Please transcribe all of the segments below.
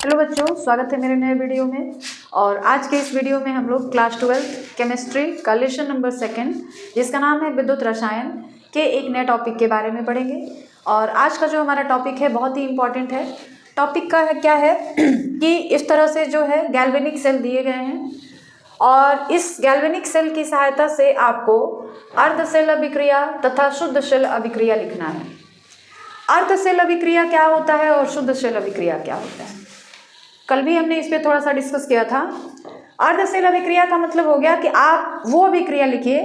Hello बच्चों, स्वागत है मेरे नए वीडियो में। और आज के इस वीडियो में हम लोग क्लास 12 केमिस्ट्री का लेसन नंबर 2 जिसका नाम है विद्युत रसायन के एक नए टॉपिक के बारे में पढ़ेंगे। और आज का जो हमारा टॉपिक है बहुत ही इम्पॉर्टेंट है। टॉपिक का क्या है कि इस तरह से जो है गैल्वेनिक सेल दिए गए हैं और इस गैल्वेनिक सेल की सहायता से आपको अर्ध सेल अभिक्रिया तथा शुद्ध सेल अभिक्रिया लिखना है। अर्ध सेल अभिक्रिया क्या होता है और शुद्ध सेल अभिक्रिया क्या होता है, कल भी हमने इस पे थोड़ा सा डिस्कस किया था। अर्ध सेल अभिक्रिया का मतलब हो गया कि आप वो अभिक्रिया लिखिए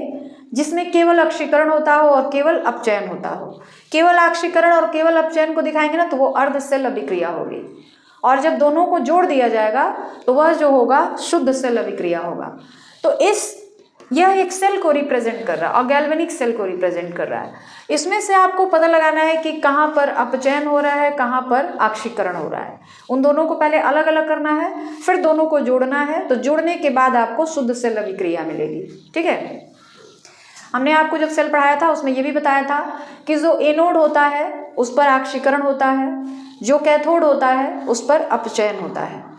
जिसमें केवल अक्सीकरण होता हो और केवल अपचयन होता हो। केवल अक्सीकरण और केवल अपचयन को दिखाएंगे ना तो वो अर्ध सेल अभिक्रिया होगी। और जब दोनों को जोड़ दिया जाएगा तो वह जो होगा शुद्ध सेल अभिक्रिया होगा। तो यह एक सेल को रिप्रेजेंट कर रहा है और गैल्वेनिक सेल को रिप्रेजेंट कर रहा है। इसमें से आपको पता लगाना है कि कहाँ पर अपचयन हो रहा है, कहाँ पर आक्सीकरण हो रहा है। उन दोनों को पहले अलग अलग करना है, फिर दोनों को जोड़ना है। तो जोड़ने के बाद आपको शुद्ध सेल अभिक्रिया मिलेगी। ठीक है, हमने आपको जब सेल पढ़ाया था उसमें ये भी बताया था कि जो एनोड होता है उस पर आक्सीकरण होता है, जो कैथोड होता है उस पर अपचयन होता है।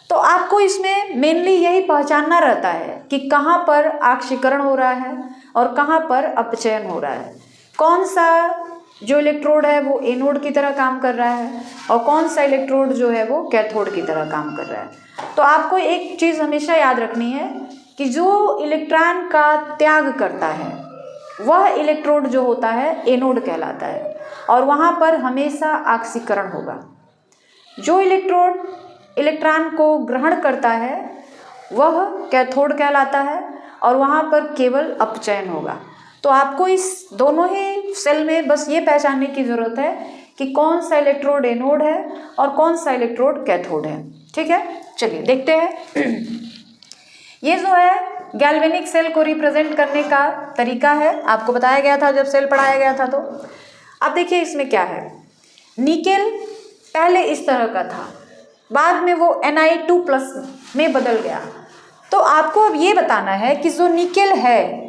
तो आपको इसमें मेनली यही पहचानना रहता है कि कहाँ पर आक्सीकरण हो रहा है और कहाँ पर अपचयन हो रहा है। कौन सा जो इलेक्ट्रोड है वो एनोड की तरह काम कर रहा है और कौन सा इलेक्ट्रोड जो है वो कैथोड की तरह काम कर रहा है। तो आपको एक चीज़ हमेशा याद रखनी है कि जो इलेक्ट्रॉन का त्याग करता है वह इलेक्ट्रोड जो होता है एनोड कहलाता है और वहाँ पर हमेशा आक्सीकरण होगा। जो इलेक्ट्रोड इलेक्ट्रॉन को ग्रहण करता है वह कैथोड कहलाता है और वहाँ पर केवल अपचयन होगा। तो आपको इस दोनों ही सेल में बस ये पहचानने की ज़रूरत है कि कौन सा इलेक्ट्रोड एनोड है और कौन सा इलेक्ट्रोड कैथोड है। ठीक है, चलिए देखते हैं। ये जो है गैल्वेनिक सेल को रिप्रेजेंट करने का तरीका है, आपको बताया गया था जब सेल पढ़ाया गया था। तो अब देखिए इसमें क्या है। निकेल पहले इस तरह का था, बाद में वो Ni2+ में बदल गया। तो आपको अब ये बताना है कि जो निकेल है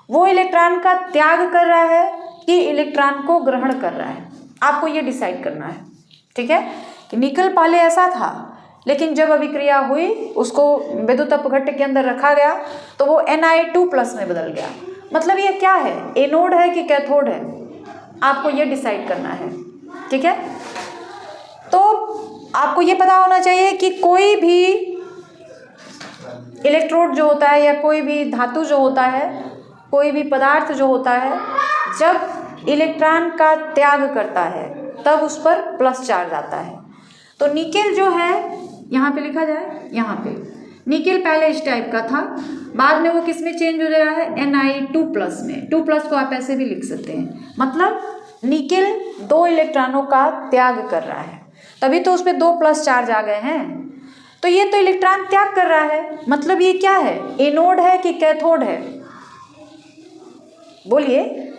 वो इलेक्ट्रॉन का त्याग कर रहा है कि इलेक्ट्रॉन को ग्रहण कर रहा है। आपको ये डिसाइड करना है। ठीक है, कि निकेल पहले ऐसा था लेकिन जब अभिक्रिया हुई उसको विद्युत अपघट्य के अंदर रखा गया तो वो Ni2+ में बदल गया। मतलब ये क्या है, एनोड है कि कैथोड है, आपको ये डिसाइड करना है। ठीक है, तो आपको ये पता होना चाहिए कि कोई भी इलेक्ट्रोड जो होता है या कोई भी धातु जो होता है, कोई भी पदार्थ जो होता है, जब इलेक्ट्रॉन का त्याग करता है तब उस पर प्लस चार्ज आता है। तो निकेल जो है यहाँ पे लिखा जाए, यहाँ पे निकेल पहले इस टाइप का था, बाद में वो किस में चेंज हो रहा है Ni2+ में। 2+ को आप ऐसे भी लिख सकते हैं। मतलब निकेल 2 इलेक्ट्रॉनों का त्याग कर रहा है, तभी तो उसमें 2+ चार्ज आ गए हैं। तो ये तो इलेक्ट्रॉन त्याग कर रहा है, मतलब ये क्या है, एनोड है कि कैथोड है? बोलिए,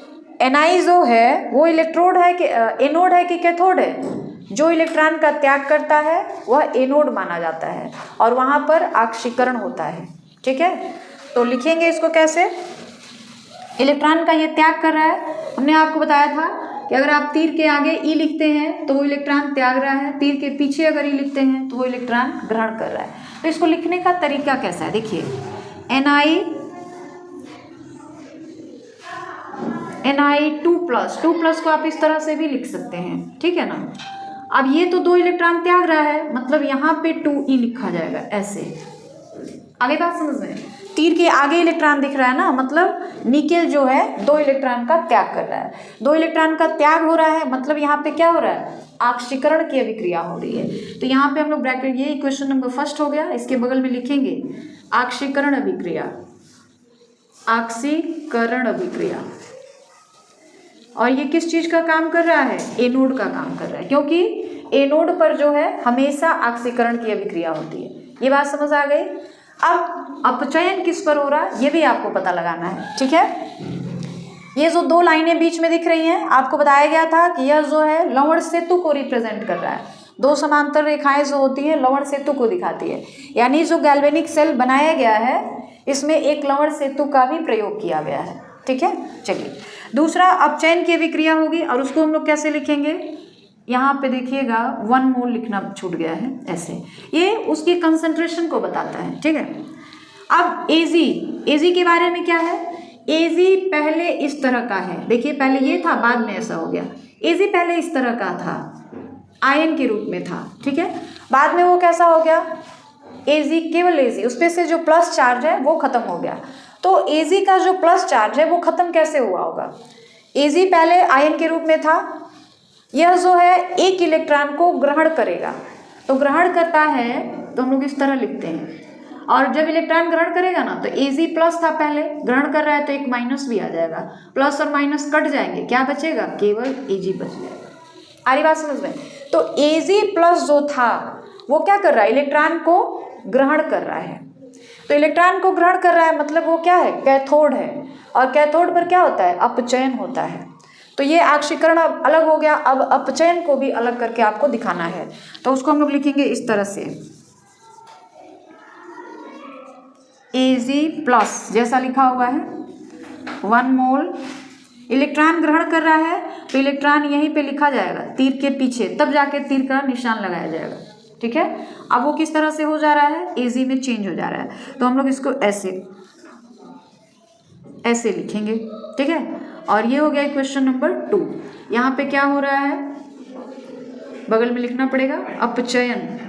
Ni जो है वो इलेक्ट्रोड है कि एनोड है कि कैथोड है? जो इलेक्ट्रॉन का त्याग करता है वह एनोड माना जाता है और वहाँ पर आक्सीकरण होता है। ठीक है, तो लिखेंगे इसको कैसे। इलेक्ट्रॉन का ये त्याग कर रहा है। हमने आपको बताया था कि अगर आप तीर के आगे ई लिखते हैं तो वो इलेक्ट्रॉन त्याग रहा है, तीर के पीछे अगर ई लिखते हैं तो वो इलेक्ट्रॉन ग्रहण कर रहा है। तो इसको लिखने का तरीका कैसा है, देखिए Ni2+ को आप इस तरह से भी लिख सकते हैं। ठीक है ना। अब ये तो 2 इलेक्ट्रॉन त्याग रहा है, मतलब यहाँ पे 2e लिखा जाएगा ऐसे। आगे बात समझ में, तीर के आगे इलेक्ट्रॉन दिख रहा है ना, मतलब निकेल जो है 2 इलेक्ट्रॉन का त्याग कर रहा है। 2 इलेक्ट्रॉन का त्याग हो रहा है, मतलब यहाँ पे क्या हो रहा है, आक्सीकरण की अभिक्रिया हो रही है। तो यहाँ पे हम लोग ब्रैकेट, ये क्वेश्चन नंबर 1 हो गया, इसके बगल में लिखेंगे आक्सीकरण अभिक्रिया, आक्सीकरण अभिक्रिया। और ये किस चीज़ का काम कर रहा है, एनोड का काम कर रहा है, क्योंकि एनोड पर जो है हमेशा आक्सीकरण की अभिक्रिया होती है। ये बात समझ आ गई। अब अपचयन किस पर हो रहा है ये भी आपको पता लगाना है। ठीक है, ये जो 2 लाइनें बीच में दिख रही हैं, आपको बताया गया था कि यह जो है लवण सेतु को रिप्रेजेंट कर रहा है। 2 समांतर रेखाएं जो होती हैं लवण सेतु को दिखाती है। यानी जो गैल्वेनिक सेल बनाया गया है इसमें एक लवण सेतु का भी प्रयोग किया गया है। ठीक है, चलिए दूसरा अपचयन की अभिक्रिया होगी और उसको हम लोग कैसे लिखेंगे, यहाँ पे देखिएगा 1 मोल लिखना छूट गया है ऐसे, ये उसकी कंसंट्रेशन को बताता है, ठीक है। अब एजी के बारे में क्या है, एजी पहले इस तरह का है, देखिए पहले ये था बाद में ऐसा हो गया। एजी पहले इस तरह का था, आयन के रूप में था, ठीक है, बाद में वो कैसा हो गया, एजी, केवल एजी, उस पे से जो प्लस चार्ज है वो खत्म हो गया। तो एजी का जो प्लस चार्ज है वो खत्म कैसे हुआ होगा, एजी पहले आयन के रूप में था, यह जो है एक इलेक्ट्रॉन को ग्रहण करेगा, तो ग्रहण करता है तो हम लोग इस तरह लिखते हैं, और जब इलेक्ट्रॉन ग्रहण करेगा ना तो एजी प्लस था पहले, ग्रहण कर रहा है तो एक माइनस भी आ जाएगा, प्लस और माइनस कट जाएंगे, क्या बचेगा, केवल एजी बच जाएगा। आ रही बात समझ में। तो एजी प्लस जो था वो क्या कर रहा है, इलेक्ट्रॉन को ग्रहण कर रहा है, तो इलेक्ट्रॉन को ग्रहण कर रहा है मतलब वो क्या है, कैथोड है, और कैथोड पर क्या होता है, अपचयन होता है। तो ये आक्सीकरण अब अलग हो गया, अब अपचयन को भी अलग करके आपको दिखाना है, तो उसको हम लोग लिखेंगे इस तरह से, एजी प्लस जैसा लिखा हुआ है 1 मोल, इलेक्ट्रॉन ग्रहण कर रहा है तो इलेक्ट्रॉन यहीं पे लिखा जाएगा तीर के पीछे, तब जाके तीर का निशान लगाया जाएगा, ठीक है। अब वो किस तरह से हो जा रहा है, एजी में चेंज हो जा रहा है, तो हम लोग इसको ऐसे लिखेंगे, ठीक है। और ये हो गया क्वेश्चन नंबर 2। यहाँ पे क्या हो रहा है, बगल में लिखना पड़ेगा अपचयन।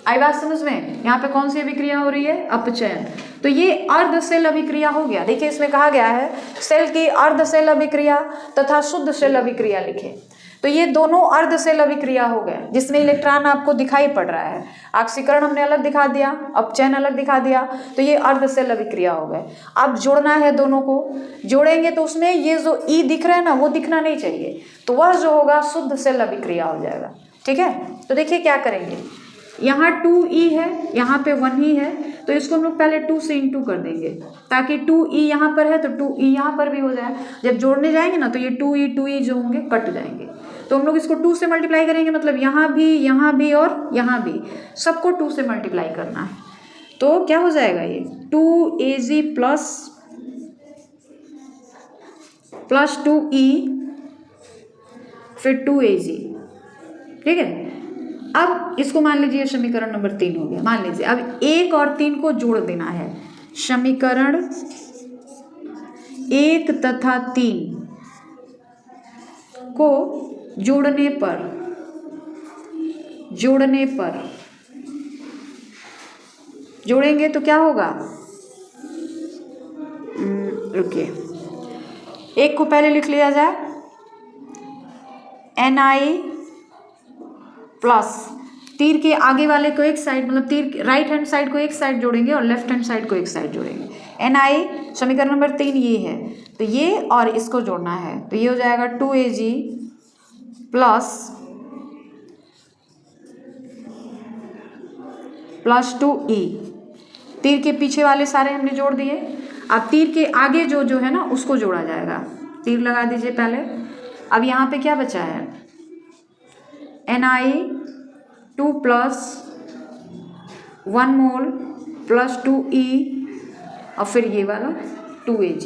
आई बात समझ में, यहाँ पे कौन सी अभिक्रिया हो रही है, अपचयन। तो ये अर्ध सेल अभिक्रिया हो गया, देखिए इसमें कहा गया है सेल की अर्ध सेल अभिक्रिया तथा शुद्ध सेल अभिक्रिया लिखे, तो ये दोनों अर्ध सेल अभिक्रिया हो गए, जिसमें इलेक्ट्रॉन आपको दिखाई पड़ रहा है, ऑक्सीकरण हमने अलग दिखा दिया, अपचयन अलग दिखा दिया, तो ये अर्ध सेल अभिक्रिया हो गए। अब जोड़ना है दोनों को, जोड़ेंगे तो उसमें ये जो ई दिख रहा है ना वो दिखना नहीं चाहिए, तो वह जो होगा शुद्ध सेल अभिक्रिया हो जाएगा, ठीक है। तो देखिए क्या करेंगे, यहाँ 2e है, यहाँ पे 1 ही है, तो इसको हम लोग पहले 2 से इंटू कर देंगे, ताकि 2e यहाँ पर है तो 2e यहाँ पर भी हो जाए। जब जोड़ने जाएंगे ना तो ये 2e जो होंगे कट जाएंगे, तो हम लोग इसको 2 से मल्टीप्लाई करेंगे, मतलब यहाँ भी और यहाँ भी सबको 2 से मल्टीप्लाई करना है, तो क्या हो जाएगा ये 2Ag प्लस 2e फिर 2Ag, ठीक है। अब इसको मान लीजिए समीकरण नंबर 3 हो गया, मान लीजिए अब 1 और 3 को जोड़ देना है, समीकरण 1 तथा 3 को जोड़ने पर जोड़ेंगे तो क्या होगा, रुकिए, 1 को पहले लिख लिया जाए, Na प्लस तीर के आगे वाले को एक साइड, मतलब तीर राइट हैंड साइड को एक साइड जोड़ेंगे और लेफ्ट हैंड साइड को एक साइड जोड़ेंगे। Na समीकरण नंबर 3 ये है, तो ये और इसको जोड़ना है, तो ये हो जाएगा 2Ag प्लस 2E, तीर के पीछे वाले सारे हमने जोड़ दिए। अब तीर के आगे जो है ना उसको जोड़ा जाएगा, तीर लगा दीजिए पहले। अब यहाँ पे क्या बचा है, Na2 प्लस 1 मोल प्लस 2E और फिर ये वाला 2Ag,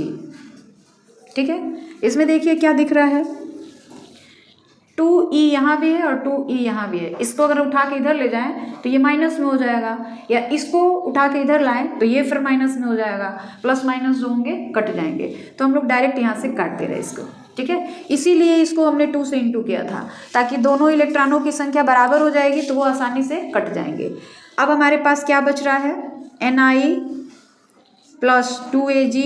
ठीक है। इसमें देखिए क्या दिख रहा है, 2E यहाँ भी है और 2E यहाँ भी है, इसको अगर उठा के इधर ले जाएं तो ये माइनस में हो जाएगा, या इसको उठा के इधर लाएं तो ये फिर माइनस में हो जाएगा, प्लस माइनस जो होंगे कट जाएंगे, तो हम लोग डायरेक्ट यहाँ से काट दे रहे हैं इसको, ठीक है। इसीलिए इसको हमने 2 से इंटू किया था, ताकि दोनों इलेक्ट्रॉनों की संख्या बराबर हो जाएगी तो वो आसानी से कट जाएंगे। अब हमारे पास क्या बच रहा है, Na प्लस 2Ag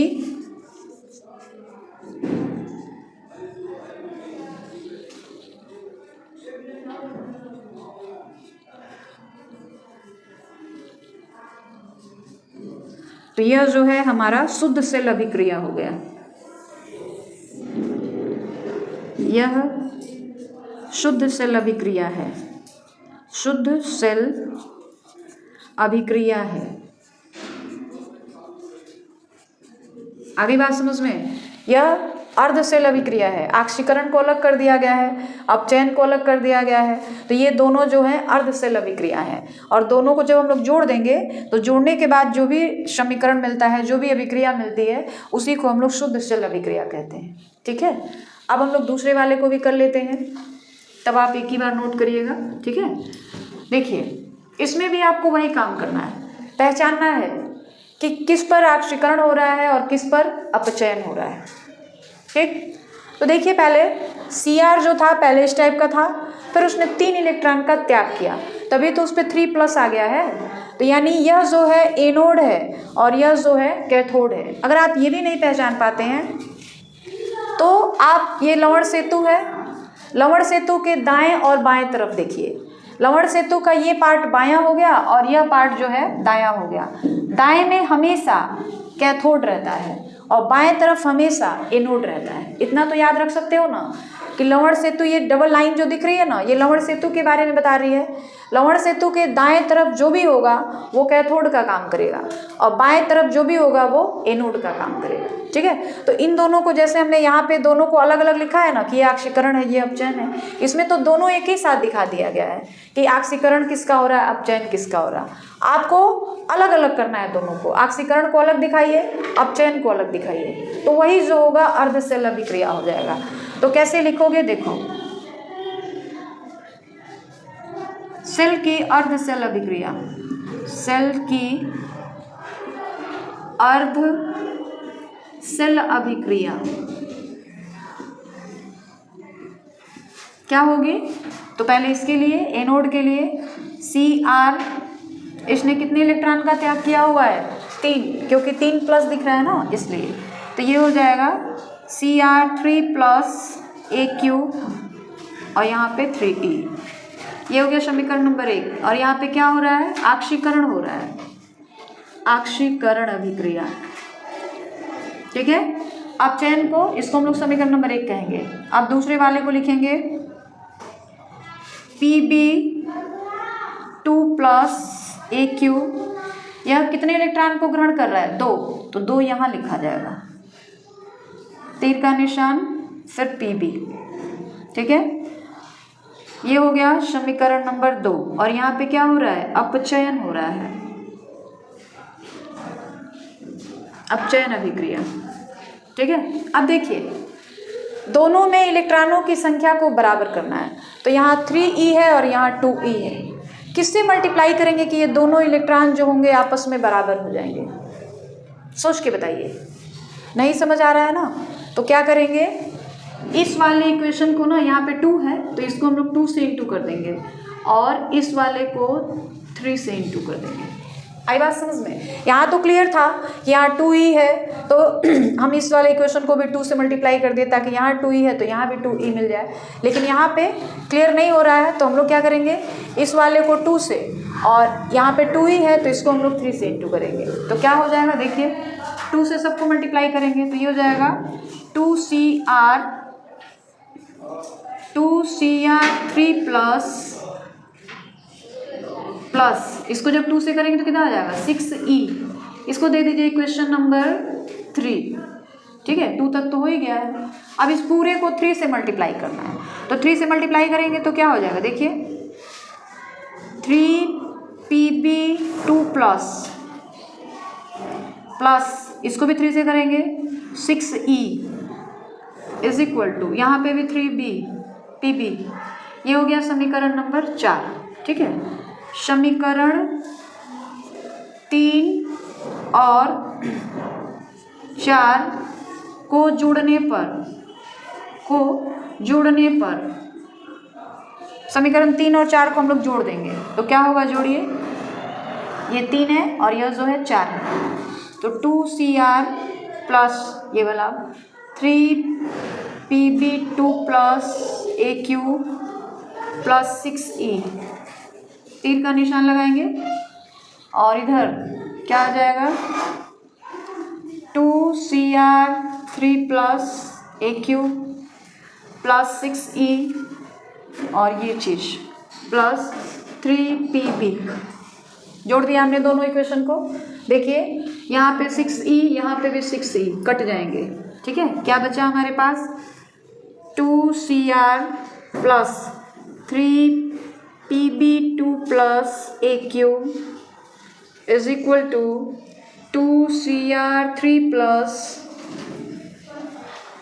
तो यह जो है हमारा शुद्ध सेल अभिक्रिया हो गया, यह शुद्ध सेल अभिक्रिया है, शुद्ध सेल अभिक्रिया है। आगे बात समझ में, यह अर्ध सेल अभिक्रिया है, ऑक्सीकरण को अलग कर दिया गया है, अपचयन को अलग कर दिया गया है, तो ये दोनों जो है अर्ध सेल अभिक्रिया है, और दोनों को जब हम लोग जोड़ देंगे तो जोड़ने के बाद जो भी समीकरण मिलता है, जो भी अभिक्रिया मिलती है, उसी को हम लोग शुद्ध सेल अभिक्रिया कहते हैं, ठीक है। अब हम लोग दूसरे वाले को भी कर लेते हैं, तब आप एक ही बार नोट करिएगा, ठीक है। देखिए इसमें भी आपको वही काम करना है, पहचानना है कि किस पर आक्सीकरण हो रहा है और किस पर अपचयन हो रहा है, ठीक। तो देखिए पहले Cr जो था पहले इस टाइप का था, फिर उसने 3 इलेक्ट्रॉन का त्याग किया, तभी तो उस पर 3+ आ गया है। तो यानी यह जो है एनोड है और यह जो है कैथोड है। अगर आप ये भी नहीं पहचान पाते हैं तो आप ये लवण सेतु है, लवण सेतु के दाएं और बाएं तरफ देखिए। लवण सेतु का ये पार्ट बायां हो गया और यह पार्ट जो है दायां हो गया। दाएं में हमेशा कैथोड रहता है और बाएं तरफ हमेशा एनोड रहता है। इतना तो याद रख सकते हो ना कि लवण सेतु, ये डबल लाइन जो दिख रही है ना, ये लवण सेतु के बारे में बता रही है। लवण सेतु के दाएं तरफ जो भी होगा वो कैथोड का काम करेगा और बाएं तरफ जो भी होगा वो एनोड का काम करेगा, ठीक है। तो इन दोनों को जैसे हमने यहाँ पे दोनों को अलग अलग लिखा है ना कि ये आक्सीकरण है, ये अपचयन है, इसमें तो दोनों एक ही साथ दिखा दिया गया है कि आक्सीकरण किसका हो रहा है, अपचयन किसका हो रहा है। आपको अलग अलग करना है दोनों को, आक्सीकरण को अलग दिखाइए, अपचयन को अलग दिखाइए, तो वही जो होगा अर्धसेल अभिक्रिया हो जाएगा। तो कैसे लिखोगे, देखो सेल की अर्धसेल अभिक्रिया, सेल की अर्धसेल अभिक्रिया क्या होगी। तो पहले इसके लिए एनोड के लिए Cr, इसने कितने इलेक्ट्रॉन का त्याग किया हुआ है, 3, क्योंकि 3+ दिख रहा है ना इसलिए। तो ये हो जाएगा Cr3+ Aq और यहाँ पे 3E। ये हो गया समीकरण नंबर 1। और यहाँ पे क्या हो रहा है, आक्सीकरण हो रहा है, आक्सीकरण अभिक्रिया, ठीक है। अपचयन को, इसको हम लोग समीकरण नंबर 1 कहेंगे। अब दूसरे वाले को लिखेंगे Pb2+ Aq। यह कितने इलेक्ट्रॉन को ग्रहण कर रहा है, 2, तो 2 यहाँ लिखा जाएगा, तीर का निशान, फिर Pb, ठीक है। ये हो गया समीकरण नंबर 2। और यहाँ पे क्या हो रहा है, अपचयन हो रहा है, अपचयन अभिक्रिया, ठीक है। अब देखिए दोनों में इलेक्ट्रॉनों की संख्या को बराबर करना है। तो यहाँ 3E है और यहाँ 2E है, किससे मल्टीप्लाई करेंगे कि ये दोनों इलेक्ट्रॉन जो होंगे आपस में बराबर हो जाएंगे, सोच के बताइए। नहीं समझ आ रहा है ना, तो क्या करेंगे, इस वाले इक्वेशन को ना, यहाँ पे 2 है तो इसको हम लोग 2 से इंटू कर देंगे और इस वाले को 3 से इंटू कर देंगे। आई बात समझ में। यहाँ तो क्लियर था कि यहाँ 2E है तो हम इस वाले इक्वेशन को भी 2 से मल्टीप्लाई कर दिए ताकि यहाँ 2E है तो यहाँ भी 2E मिल जाए। लेकिन यहाँ पे क्लियर नहीं हो रहा है तो हम लोग क्या करेंगे, इस वाले को 2 से, और यहाँ पे 2E है तो इसको हम लोग 3 से इंटू करेंगे। तो क्या हो जाएगा, देखिए 2 से सबको मल्टीप्लाई करेंगे तो ये हो जाएगा 2Cr3 प्लस इसको जब 2 से करेंगे तो कितना आ जाएगा, 6E। इसको दे दीजिए इक्वेशन नंबर 3, ठीक है। 2 तक तो हो ही गया है। अब इस पूरे को 3 से मल्टीप्लाई करना है, तो 3 से मल्टीप्लाई करेंगे तो क्या हो जाएगा, देखिए 3Pb2 प्लस इसको भी 3 से करेंगे 6E इज इक्वल टू, यहाँ पे भी 3Pb। ये हो गया समीकरण नंबर 4, ठीक है। समीकरण 3 और 4 को जोड़ने पर समीकरण 3 और 4 को हम लोग जोड़ देंगे तो क्या होगा, जोड़िए, ये 3 है और यह जो है 4 है, तो 2Cr प्लस ये वाला 3Pb2 plus Aq plus 6E, तीर का निशान लगाएंगे और इधर क्या आ जाएगा, 2Cr3 plus Aq plus 6E और ये चीज प्लस 3Pb। जोड़ दिया हमने दोनों इक्वेशन को। देखिए यहाँ पे 6E, यहाँ पे भी 6E कट जाएंगे, ठीक है। क्या बचा हमारे पास, 2Cr plus 3Pb2 plus Aq is equal to 2Cr3 plus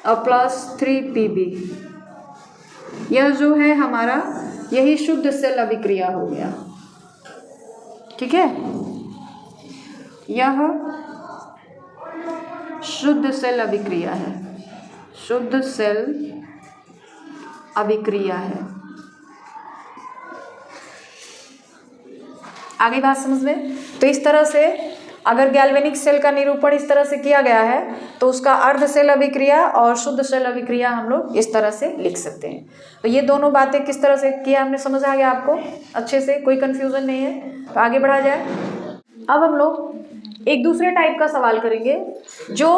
और प्लस 3Pb। यह जो है हमारा यही शुद्ध सेल अभिक्रिया हो गया। ठीक है, यह शुद्ध सेल अभिक्रिया है, शुद्ध सेल अभिक्रिया है। आगे बात समझ में? तो इस तरह से अगर गैल्वेनिक सेल का निरूपण इस तरह से किया गया है तो उसका अर्ध सेल अभिक्रिया और शुद्ध सेल अभिक्रिया हम लोग इस तरह से लिख सकते हैं। तो ये दोनों बातें किस तरह से किया हमने, समझ आ गया आपको अच्छे से, कोई कंफ्यूजन नहीं है। तो आगे बढ़ा जाए। अब हम लोग एक दूसरे टाइप का सवाल करेंगे जो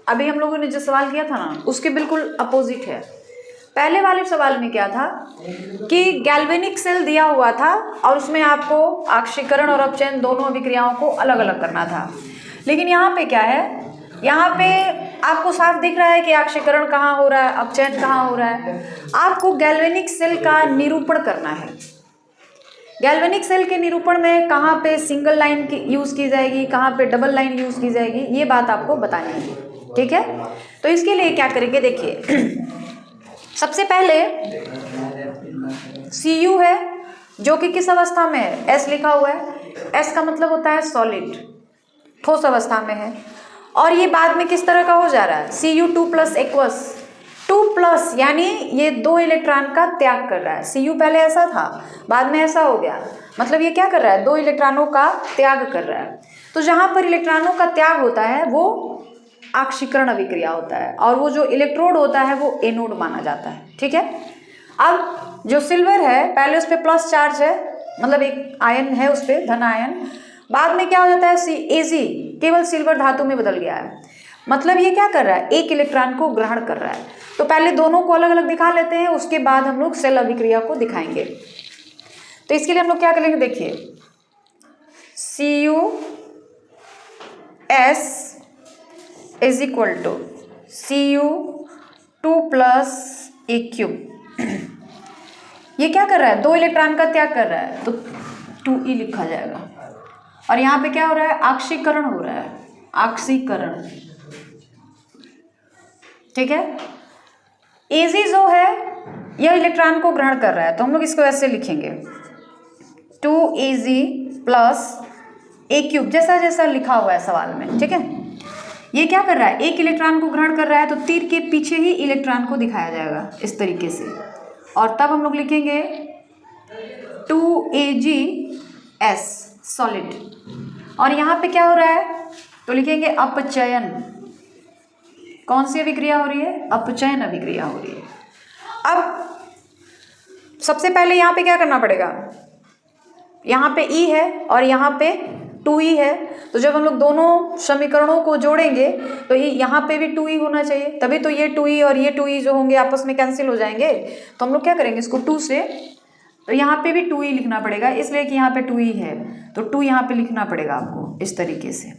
अभी हम लोगों ने जो सवाल किया था ना उसके बिल्कुल अपोजिट है। पहले वाले सवाल में क्या था कि गैल्वेनिक सेल दिया हुआ था और उसमें आपको आक्सीकरण और अपचयन दोनों अभिक्रियाओं को अलग अलग करना था। लेकिन यहाँ पे क्या है, यहाँ पे आपको साफ दिख रहा है कि आक्सीकरण कहाँ हो रहा है, अपचयन कहाँ हो रहा है। आपको गैल्वेनिक सेल का निरूपण करना है। गैल्वेनिक सेल के निरूपण में कहाँ पे सिंगल लाइन की यूज़ की जाएगी, कहाँ पे डबल लाइन यूज़ की जाएगी, ये बात आपको बतानी है। ठीक है, तो इसके लिए क्या करेंगे, देखिए सबसे पहले Cu है जो कि किस अवस्था में है, S लिखा हुआ है। S का मतलब होता है सॉलिड, ठोस अवस्था में है। और ये बाद में किस तरह का हो जा रहा है, Cu2+ एक्वस 2+ यानी ये 2 इलेक्ट्रॉन का त्याग कर रहा है। Cu पहले ऐसा था, बाद में ऐसा हो गया, मतलब ये क्या कर रहा है, 2 इलेक्ट्रॉनों का त्याग कर रहा है। तो जहाँ पर इलेक्ट्रॉनों का त्याग होता है वो आक्सीकरण अभिक्रिया होता है और वो जो इलेक्ट्रोड होता है वो एनोड माना जाता है। ठीक है, अब जो सिल्वर है पहले उस पर प्लस चार्ज है, मतलब एक आयन है उस पर, धन आयन। बाद में क्या हो जाता है, Ag केवल सिल्वर धातु में बदल गया है। मतलब ये क्या कर रहा है, एक इलेक्ट्रॉन को ग्रहण कर रहा है। तो पहले दोनों को अलग अलग दिखा लेते हैं, उसके बाद हम लोग सेल अभिक्रिया को दिखाएंगे। तो इसके लिए हम लोग क्या करेंगे, देखिए CuS is equal to Cu2+ Aq। ये क्या कर रहा है, 2 इलेक्ट्रॉन का त्याग कर रहा है तो 2e लिखा जाएगा। और यहाँ पे क्या हो रहा है, आक्सीकरण हो रहा है, आक्सीकरण। ठीक है, Ag जो है यह इलेक्ट्रॉन को ग्रहण कर रहा है, तो हम लोग इसको ऐसे लिखेंगे 2Ag + A3, जैसा जैसा लिखा हुआ है सवाल में। ठीक है, ये क्या कर रहा है, एक इलेक्ट्रॉन को ग्रहण कर रहा है तो तीर के पीछे ही इलेक्ट्रॉन को दिखाया जाएगा इस तरीके से। और तब हम लोग लिखेंगे 2Ags सॉलिड। और यहाँ पे क्या हो रहा है, तो लिखेंगे अपचयन। कौन सी अभिक्रिया हो रही है, अपचयन अभिक्रिया हो रही है। अब सबसे पहले यहाँ पे क्या करना पड़ेगा, यहाँ पे E है और यहाँ पे 2e है। तो जब हम लोग दोनों समीकरणों को जोड़ेंगे तो यहाँ पे भी 2e होना चाहिए, तभी तो ये 2e और ये 2e जो होंगे आपस में कैंसिल हो जाएंगे। तो हम लोग क्या करेंगे, इसको 2 से, तो यहाँ पे भी 2e लिखना पड़ेगा, इसलिए कि यहाँ पे 2e है तो 2 यहाँ पे लिखना पड़ेगा आपको इस तरीके से।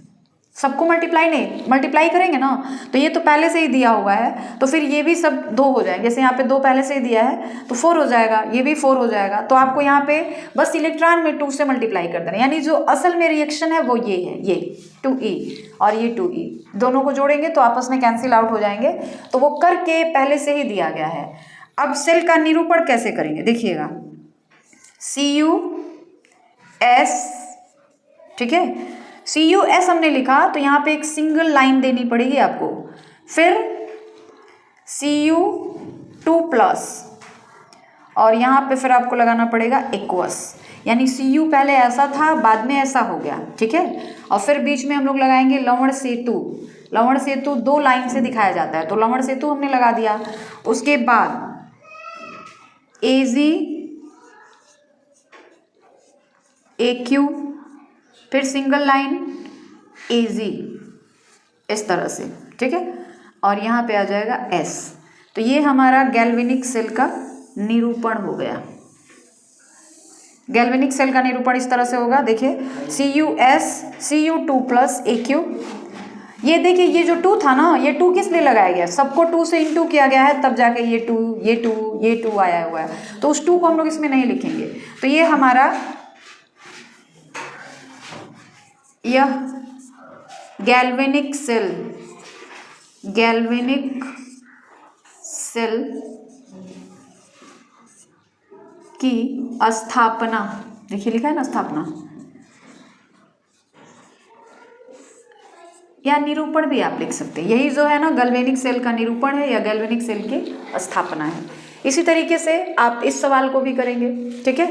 सबको मल्टीप्लाई करेंगे ना, तो ये तो पहले से ही दिया हुआ है तो फिर ये भी सब 2 हो जाएंगे। जैसे यहाँ पे 2 पहले से ही दिया है तो 4 हो जाएगा, ये भी 4 हो जाएगा। तो आपको यहाँ पे बस इलेक्ट्रॉन में 2 से मल्टीप्लाई कर देना, यानी जो असल में रिएक्शन है वो ये है, ये 2e और ये 2e दोनों को जोड़ेंगे तो आपस में कैंसिल आउट हो जाएंगे। तो वो करके पहले से ही दिया गया है। अब सेल का निरूपण कैसे करेंगे, देखिएगा CuS। ठीक है, CuS हमने लिखा तो यहाँ पे एक सिंगल लाइन देनी पड़ेगी आपको, फिर Cu2+ और यहाँ पे फिर आपको लगाना पड़ेगा एक्वस, यानी Cu पहले ऐसा था बाद में ऐसा हो गया। ठीक है, और फिर बीच में हम लोग लगाएंगे लवण सेतु। लवण सेतु 2 लाइन से दिखाया जाता है तो लवण सेतु हमने लगा दिया। उसके बाद Ag AQ, फिर सिंगल लाइन Ag इस तरह से। ठीक है, और यहाँ पे आ जाएगा S। तो ये हमारा गैल्वेनिक सेल का निरूपण हो गया। गैल्वेनिक सेल का निरूपण इस तरह से होगा, देखिए CuS Cu2+ Aq। ये देखिए ये जो 2 था ना, ये 2 किस लिए लगाया गया, सबको 2 से इंटू किया गया है तब जाके ये 2 ये 2 ये 2 आया हुआ है। तो उस 2 को हम लोग इसमें नहीं लिखेंगे। तो ये हमारा यह गैल्वेनिक सेल की स्थापना, देखिए लिखा है ना स्थापना, या निरूपण भी आप लिख सकते हैं। यही जो है ना गैल्वेनिक सेल का निरूपण है या गैल्वेनिक सेल की स्थापना है। इसी तरीके से आप इस सवाल को भी करेंगे, ठीक है।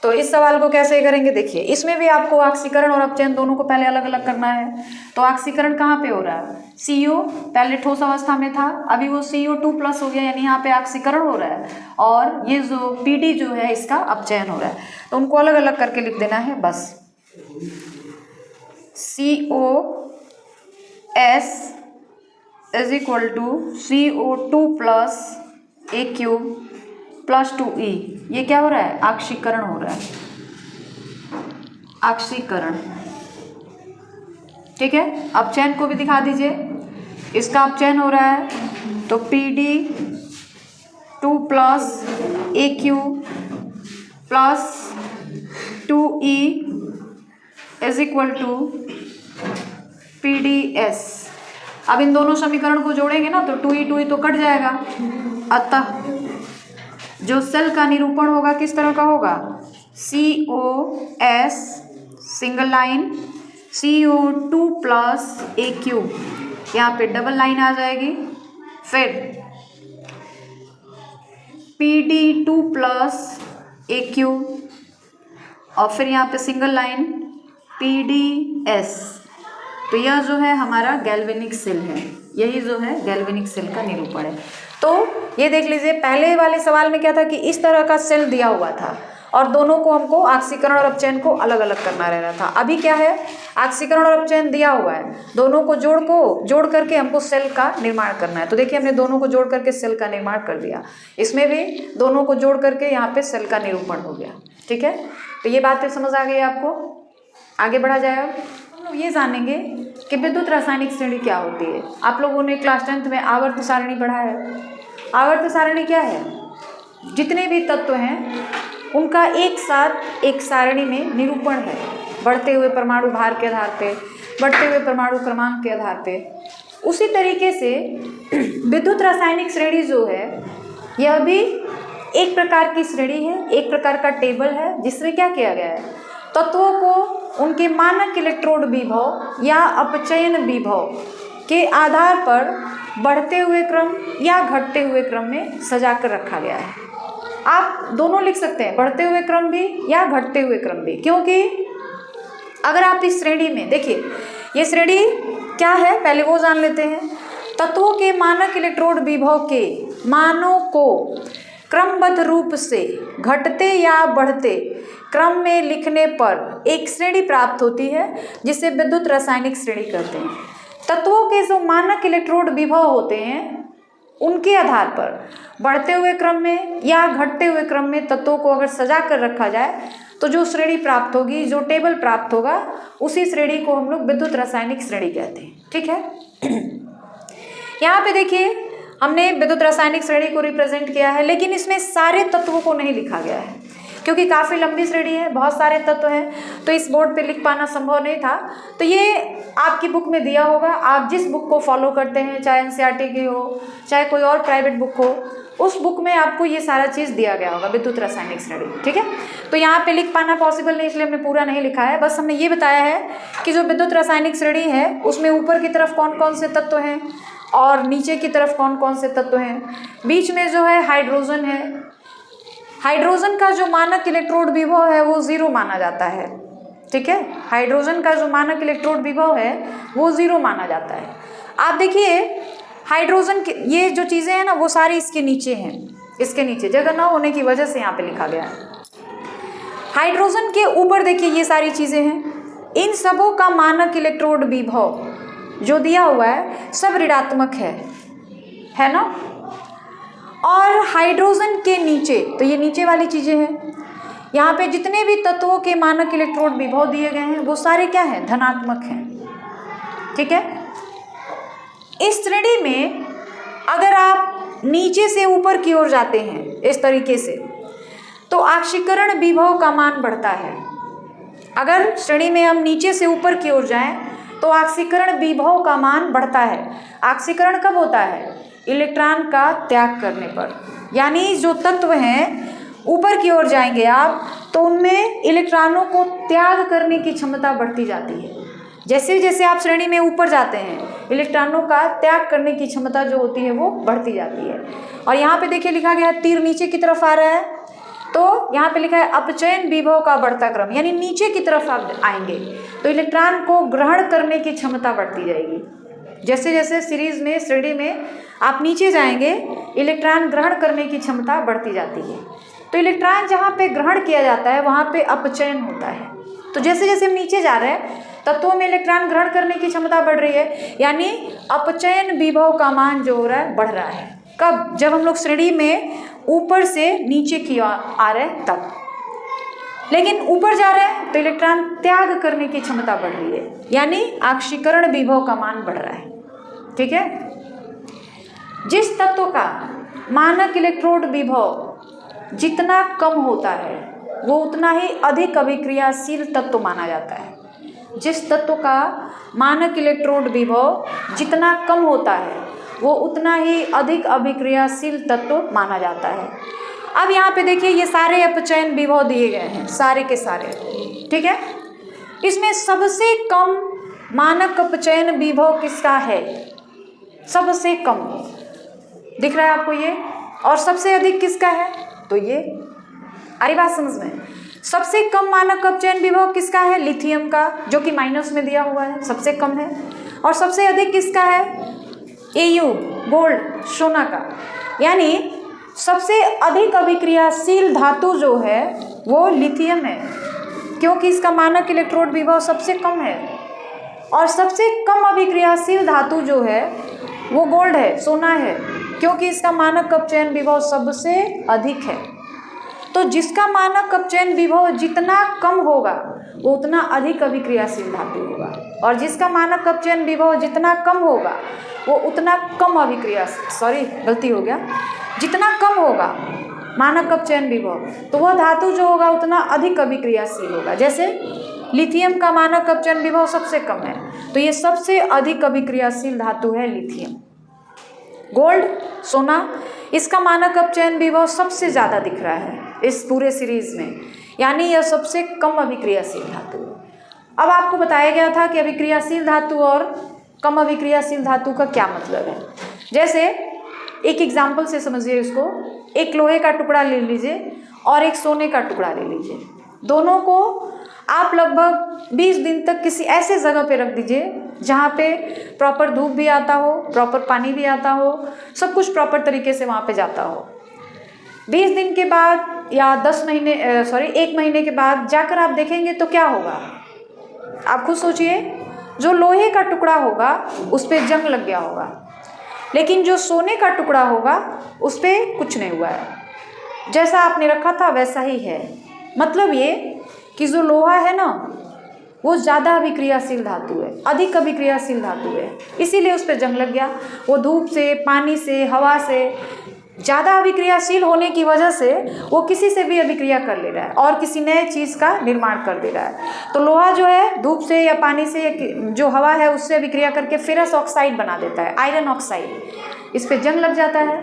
तो इस सवाल को कैसे करेंगे, देखिए इसमें भी आपको ऑक्सीकरण और अपचयन दोनों को पहले अलग अलग करना है। तो ऑक्सीकरण कहाँ पे हो रहा है, CO पहले ठोस अवस्था में था, अभी वो CO2+ हो गया, यानी यहाँ पे ऑक्सीकरण हो रहा है, और ये जो PD जो है इसका अपचयन हो रहा है। तो उनको अलग अलग करके लिख देना है बस। COS = CO2 + AQ + 2E, ये क्या हो रहा है, ऑक्सीकरण हो रहा है, ऑक्सीकरण, ठीक है। अपचयन को भी दिखा दीजिए, इसका अपचयन हो रहा है, तो PD2 + AQ + 2E = PDS। अब इन दोनों समीकरण को जोड़ेंगे ना तो 2E तो कट जाएगा, अतः जो सेल का निरूपण होगा किस तरह का होगा, COS single line CO2 + AQ, यहाँ पे डबल लाइन आ जाएगी, फिर PD2 + AQ, और फिर यहाँ पे सिंगल लाइन PDS। तो यह जो है हमारा गैल्वेनिक सेल है, यही जो है गैल्वेनिक सेल का निरूपण है। तो ये देख लीजिए, पहले वाले सवाल में क्या था कि इस तरह का सेल दिया हुआ था और दोनों को हमको ऑक्सीकरण और अपचयन को अलग अलग करना रहना था। अभी क्या है, ऑक्सीकरण और अपचयन दिया हुआ है, दोनों को जोड़ करके हमको सेल का निर्माण करना है। तो देखिए हमने दोनों को जोड़ करके सेल का निर्माण कर दिया, इसमें भी दोनों को जोड़ करके यहाँ पे सेल का निरूपण हो गया, ठीक है। तो ये बातें समझ आ गई आपको, आगे बढ़ा जाए। हम लोग ये जानेंगे कि विद्युत रासायनिक श्रेणी क्या होती है। आप लोगों ने क्लास 10th में आवर्त सारणी पढ़ा है। आवर्त सारणी क्या है, जितने भी तत्व हैं उनका एक साथ एक सारणी में निरूपण है, बढ़ते हुए परमाणु भार के आधार पे, बढ़ते हुए परमाणु क्रमांक के आधार पे। उसी तरीके से विद्युत रासायनिक श्रेणी जो है यह भी एक प्रकार की श्रेणी है, एक प्रकार का टेबल है, जिसमें क्या किया गया है, तत्वों को उनके मानक इलेक्ट्रोड विभव या अपचयन विभव के आधार पर बढ़ते हुए क्रम या घटते हुए क्रम में सजा कर रखा गया है। आप दोनों लिख सकते हैं, बढ़ते हुए क्रम भी या घटते हुए क्रम भी, क्योंकि अगर आप इस श्रेणी में देखिए, ये श्रेणी क्या है पहले वो जान लेते हैं। तत्वों के मानक इलेक्ट्रोड विभव के मानों को क्रमबद्ध रूप से घटते या बढ़ते क्रम में लिखने पर एक श्रेणी प्राप्त होती है, जिसे विद्युत रासायनिक श्रेणी कहते हैं। तत्वों के जो मानक इलेक्ट्रोड विभव होते हैं उनके आधार पर बढ़ते हुए क्रम में या घटते हुए क्रम में तत्वों को अगर सजा कर रखा जाए तो जो श्रेणी प्राप्त होगी, जो टेबल प्राप्त होगा, उसी श्रेणी को हम लोग विद्युत रासायनिक श्रेणी कहते हैं, ठीक है। यहाँ पे देखिए हमने विद्युत रासायनिक श्रेणी को रिप्रेजेंट किया है, लेकिन इसमें सारे तत्वों को नहीं लिखा गया है क्योंकि काफ़ी लंबी श्रेणी है, बहुत सारे तत्व हैं, तो इस बोर्ड पे लिख पाना संभव नहीं था। तो ये आपकी बुक में दिया होगा, आप जिस बुक को फॉलो करते हैं, चाहे NCERT की हो, चाहे कोई और प्राइवेट बुक हो, उस बुक में आपको ये सारा चीज़ दिया गया होगा, विद्युत रासायनिक श्रेणी, ठीक है। तो यहाँ पे लिख पाना पॉसिबल नहीं, इसलिए हमने पूरा नहीं लिखा है, बस हमने ये बताया है कि जो विद्युत रासायनिक श्रेणी है उसमें ऊपर की तरफ कौन कौन से तत्व हैं और नीचे की तरफ कौन कौन से तत्व हैं। बीच में जो है हाइड्रोजन है, हाइड्रोजन का जो मानक इलेक्ट्रोड विभव है वो 0 माना जाता है, ठीक है। हाइड्रोजन का जो मानक इलेक्ट्रोड विभव है वो 0 माना जाता है। आप देखिए हाइड्रोजन के ये जो चीज़ें हैं ना वो सारी इसके नीचे हैं, इसके नीचे जगह ना होने की वजह से यहाँ पे लिखा गया है। हाइड्रोजन के ऊपर देखिए ये सारी चीज़ें हैं, इन सबों का मानक इलेक्ट्रोड विभव जो दिया हुआ है सब ऋणात्मक है ना। और हाइड्रोजन के नीचे, तो ये नीचे वाली चीज़ें हैं, यहाँ पे जितने भी तत्वों के मानक इलेक्ट्रोड विभव दिए गए हैं वो सारे क्या हैं, धनात्मक हैं, ठीक है। इस श्रेणी में अगर आप नीचे से ऊपर की ओर जाते हैं इस तरीके से तो ऑक्सीकरण विभव का मान बढ़ता है। अगर श्रेणी में हम नीचे से ऊपर की ओर जाएं तो ऑक्सीकरण विभव का मान बढ़ता है। ऑक्सीकरण कब होता है, इलेक्ट्रॉन का त्याग करने पर। यानी जो तत्व हैं ऊपर की ओर जाएंगे आप तो उनमें इलेक्ट्रॉनों को त्याग करने की क्षमता बढ़ती जाती है। जैसे जैसे आप श्रेणी में ऊपर जाते हैं इलेक्ट्रॉनों का त्याग करने की क्षमता जो होती है वो बढ़ती जाती है। और यहाँ पे देखिए लिखा गया है, तीर नीचे की तरफ आ रहा है तो यहाँ पे लिखा है अपचयन विभव का बढ़ता क्रम, यानी नीचे की तरफ आप आएंगे तो इलेक्ट्रॉन को ग्रहण करने की क्षमता बढ़ती जाएगी। जैसे जैसे सीरीज में श्रेणी में आप नीचे जाएंगे इलेक्ट्रॉन ग्रहण करने की क्षमता बढ़ती जाती है। तो इलेक्ट्रॉन जहाँ पे ग्रहण किया जाता है वहाँ पे अपचयन होता है। तो जैसे जैसे हम नीचे जा रहे हैं तत्वों में इलेक्ट्रॉन ग्रहण करने की क्षमता बढ़ रही है, यानी अपचयन विभव का मान जो हो रहा है बढ़ रहा है। कब? जब हम लोग श्रेणी में ऊपर से नीचे की आ रहे हैं तब। लेकिन ऊपर जा रहे हैं तो इलेक्ट्रॉन त्याग करने की क्षमता बढ़ रही है, यानी आक्षीकरण विभव का मान बढ़ रहा है। ठीक है। जिस तत्व का मानक इलेक्ट्रोड विभव जितना कम होता है वो उतना ही अधिक अभिक्रियाशील तत्व माना जाता है। जिस तत्व का मानक इलेक्ट्रोड विभव जितना कम होता है वो उतना ही अधिक अभिक्रियाशील तत्व माना जाता है। अब यहाँ पे देखिए ये सारे अपचयन विभव दिए गए हैं, सारे के सारे। ठीक है। इसमें सबसे कम मानक अपचयन विभव किसका है? सबसे कम दिख रहा है आपको ये। और सबसे अधिक किसका है? तो ये। अरे बात समझ में। सबसे कम मानक अपचयन विभव किसका है? लिथियम का, जो कि माइनस में दिया हुआ है, सबसे कम है। और सबसे अधिक किसका है? Au गोल्ड, सोना का। यानी सबसे अधिक अभिक्रियाशील धातु जो है वो लिथियम है, क्योंकि इसका मानक इलेक्ट्रोड विभव सबसे कम है। और सबसे कम अभिक्रियाशील धातु जो है वो गोल्ड है, सोना है, क्योंकि इसका मानक अपचयन विभव सबसे अधिक है। तो जिसका मानक अपचयन विभव जितना कम होगा वो उतना अधिक अभिक्रियाशील धातु होगा, और जिसका मानक अपचयन विभव जितना कम होगा वो उतना कम गलती हो गया, जितना कम होगा मानक अपचयन विभव तो वह धातु जो होगा उतना अधिक अभिक्रियाशील होगा। जैसे लिथियम का मानक अपचयन विभव सबसे कम है तो ये सबसे अधिक अभिक्रियाशील धातु है लिथियम। गोल्ड, सोना, इसका मानक अपचयन विभव सबसे ज़्यादा दिख रहा है इस पूरे सीरीज में, यानी यह सबसे कम अभिक्रियाशील धातु है। अब आपको बताया गया था कि अभिक्रियाशील धातु और कम अभिक्रियाशील धातु का क्या मतलब है। जैसे एक एग्जाम्पल से समझिए इसको। एक लोहे का टुकड़ा ले लीजिए और एक सोने का टुकड़ा ले लीजिए। दोनों को आप लगभग 20 दिन तक किसी ऐसे जगह पे रख दीजिए जहाँ पे प्रॉपर धूप भी आता हो, प्रॉपर पानी भी आता हो, सब कुछ प्रॉपर तरीके से वहाँ पे जाता हो। 20 दिन के बाद या 1 महीने के बाद जाकर आप देखेंगे तो क्या होगा? आप खुद सोचिए। जो लोहे का टुकड़ा होगा उस पर जंग लग गया होगा, लेकिन जो सोने का टुकड़ा होगा उस पर कुछ नहीं हुआ है। जैसा आपने रखा था वैसा ही है। मतलब ये कि जो लोहा है ना वो ज़्यादा अभिक्रियाशील धातु है, अधिक अभिक्रियाशील धातु है, इसीलिए उस पर जंग लग गया। वो धूप से, पानी से, हवा से ज़्यादा अभिक्रियाशील होने की वजह से वो किसी से भी अभिक्रिया कर ले रहा है और किसी नए चीज़ का निर्माण कर दे रहा है। तो लोहा जो है धूप से या पानी से जो हवा है उससे अभिक्रिया करके फेरस ऑक्साइड बना देता है, आयरन ऑक्साइड। इस पर जंग लग जाता है,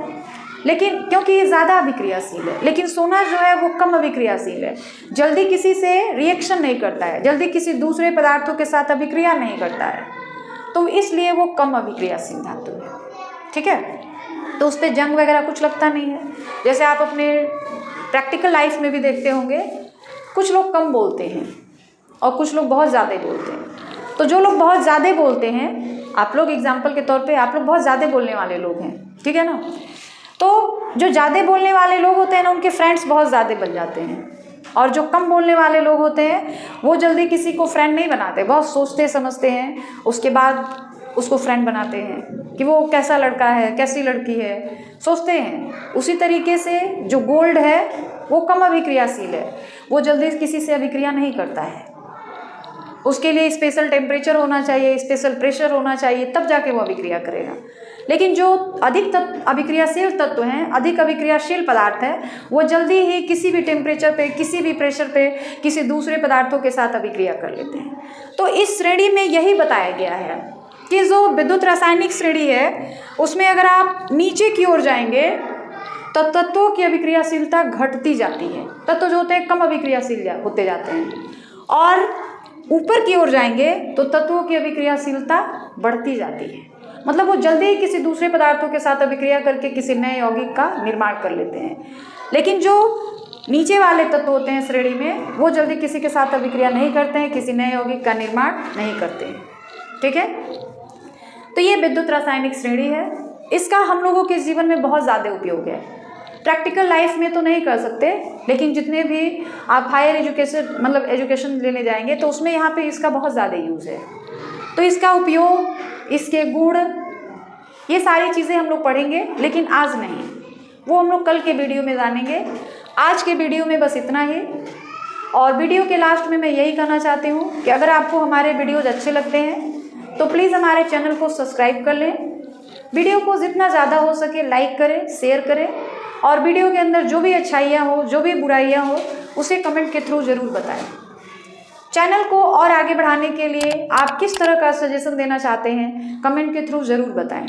लेकिन क्योंकि ये ज़्यादा अभिक्रियाशील है। लेकिन सोना जो है वो कम अभिक्रियाशील है, जल्दी किसी से रिएक्शन नहीं करता है, जल्दी किसी दूसरे पदार्थों के साथ अभिक्रिया नहीं करता है, तो इसलिए वो कम अभिक्रियाशील धातु है। ठीक है। तो उस पर जंग वगैरह कुछ लगता नहीं है। जैसे आप अपने प्रैक्टिकल लाइफ में भी देखते होंगे, कुछ लोग कम बोलते हैं और कुछ लोग बहुत ज़्यादा बोलते हैं। तो जो लोग बहुत ज़्यादा बोलते हैं, आप लोग एग्जाम्पल के तौर पे आप लोग बहुत ज़्यादा बोलने वाले लोग हैं, ठीक है ना। तो जो ज़्यादा बोलने वाले लोग होते हैं ना उनके फ्रेंड्स बहुत ज़्यादा बन जाते हैं, और जो कम बोलने वाले लोग होते हैं वो जल्दी किसी को फ्रेंड नहीं बनाते, बहुत सोचते समझते हैं, उसके बाद उसको फ्रेंड बनाते हैं कि वो कैसा लड़का है, कैसी लड़की है, सोचते हैं। उसी तरीके से जो गोल्ड है वो कम अभिक्रियाशील है, वो जल्दी किसी से अभिक्रिया नहीं करता है। उसके लिए स्पेशल टेम्परेचर होना चाहिए, स्पेशल प्रेशर होना चाहिए, तब जाके वो अभिक्रिया करेगा। लेकिन जो अधिक अभिक्रियाशील तत्व हैं, अधिक अभिक्रियाशील पदार्थ हैं, वो जल्दी ही किसी भी टेम्परेचर पे, किसी भी प्रेशर पे, किसी दूसरे पदार्थों के साथ अभिक्रिया कर लेते हैं। तो इस श्रेणी में यही बताया गया है कि जो विद्युत रासायनिक श्रेणी है उसमें अगर आप नीचे की ओर जाएंगे तो तत्वों की अभिक्रियाशीलता घटती जाती है, तत्व जो होते हैं कम अभिक्रियाशील होते जाते हैं, और ऊपर की ओर जाएंगे तो तत्वों की अभिक्रियाशीलता बढ़ती जाती है। मतलब वो जल्दी ही किसी दूसरे पदार्थों के साथ अभिक्रिया करके किसी नए यौगिक का निर्माण कर लेते हैं, लेकिन जो नीचे वाले तत्व होते हैं श्रेणी में वो जल्दी किसी के साथ अभिक्रिया नहीं करते हैं, किसी नए यौगिक का निर्माण नहीं करते हैं। ठीक है, तो ये विद्युत रासायनिक श्रेणी है। इसका हम लोगों के जीवन में बहुत ज़्यादा उपयोग है। प्रैक्टिकल लाइफ में तो नहीं कर सकते, लेकिन जितने भी आप हायर एजुकेशन मतलब एजुकेशन लेने जाएंगे तो उसमें यहाँ पे इसका बहुत ज़्यादा यूज़ है। तो इसका उपयोग, इसके गुण, ये सारी चीज़ें हम लोग पढ़ेंगे, लेकिन आज नहीं, वो हम लोग कल के वीडियो में जानेंगे। आज के वीडियो में बस इतना ही। और वीडियो के लास्ट में मैं यही कहना चाहती हूँ कि अगर आपको हमारे वीडियोज़ अच्छे लगते हैं तो प्लीज़ हमारे चैनल को सब्सक्राइब कर लें। वीडियो को जितना ज़्यादा हो सके लाइक करें, शेयर करें, और वीडियो के अंदर जो भी अच्छाइयाँ हो, जो भी बुराइयाँ हो, उसे कमेंट के थ्रू ज़रूर बताएं। चैनल को और आगे बढ़ाने के लिए आप किस तरह का सजेशन देना चाहते हैं, कमेंट के थ्रू ज़रूर बताएं।